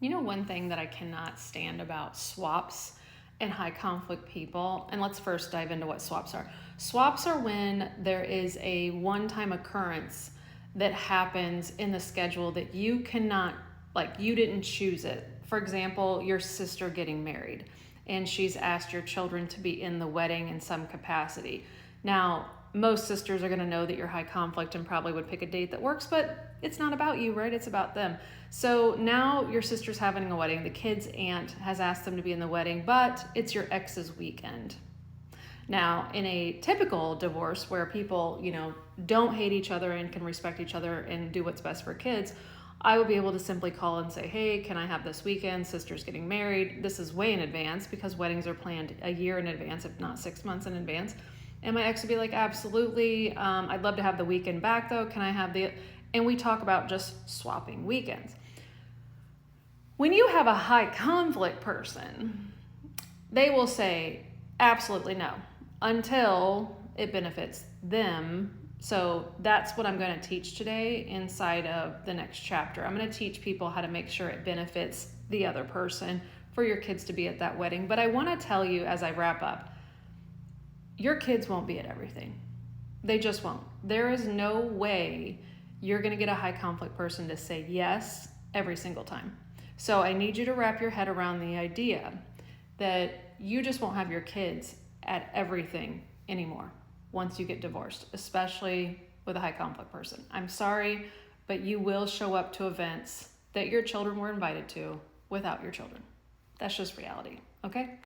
You know, one thing that I cannot stand about swaps and high conflict people, and let's first dive into what swaps are. Swaps are when there is a one-time occurrence that happens in the schedule that you cannot, like, you didn't choose it. For example, your sister getting married, and she's asked your children to be in the wedding in some capacity. Now, most sisters are going to know that you're high conflict and probably would pick a date that works, but it's not about you, right? It's about them. So now your sister's having a wedding. The kid's aunt has asked them to be in the wedding, but it's your ex's weekend. Now, in a typical divorce where people, don't hate each other and can respect each other and do what's best for kids, I will be able to simply call and say, hey, can I have this weekend? Sister's getting married. This is way in advance because weddings are planned a year in advance, if not 6 months in advance. And my ex would be like, absolutely. I'd love to have the weekend back though. Can I have and we talk about just swapping weekends. When you have a high conflict person, they will say, absolutely no, until it benefits them. So that's what I'm going to teach today inside of the next chapter. I'm going to teach people how to make sure it benefits the other person for your kids to be at that wedding. But I want to tell you as I wrap up, your kids won't be at everything. They just won't. There is no way you're going to get a high conflict person to say yes every single time. So I need you to wrap your head around the idea that you just won't have your kids at everything anymore once you get divorced, especially with a high conflict person. I'm sorry, but you will show up to events that your children were invited to without your children. That's just reality, okay?